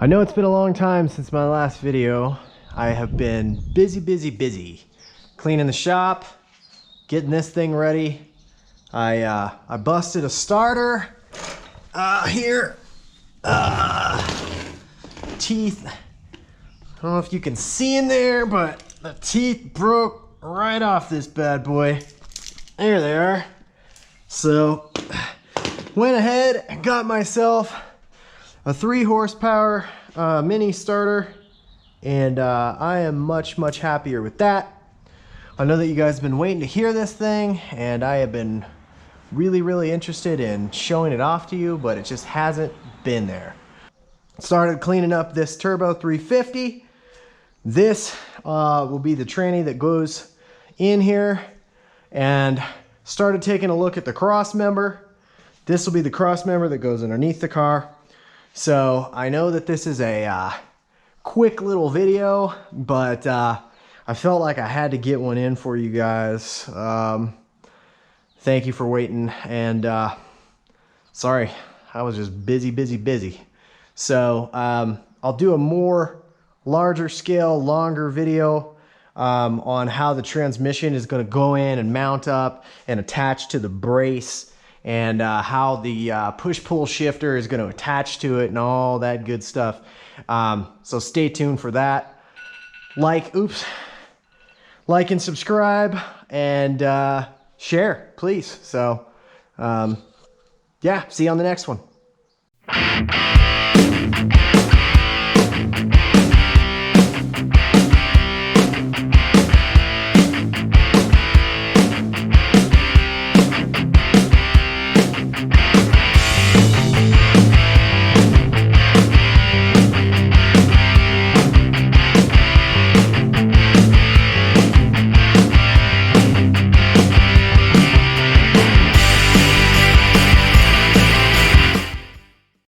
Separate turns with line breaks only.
I know it's been a long time since my last video. I have been busy cleaning the shop, getting this thing ready. I busted a starter here. Teeth. I don't know if you can see in there, but the teeth broke right off this bad boy. There they are. So went ahead and got myself a 3 horsepower mini starter, and I am much happier with that. I know that you guys have been waiting to hear this thing, and I have been really interested in showing it off to you, but it just hasn't been there. Started cleaning up this turbo 350. This will be the tranny that goes in here, and started taking a look at the cross member. This will be the cross member that goes underneath the car. So I know that this is a quick little video, but I felt like I had to get one in for you guys. Thank you for waiting, and sorry, I was just busy. So I'll do a more larger scale, longer video on how the transmission is going to go in and mount up and attach to the brace, and how the push-pull shifter is going to attach to it and all that good stuff. So stay tuned for that. Like and subscribe, and share, please. So yeah, see you on the next one.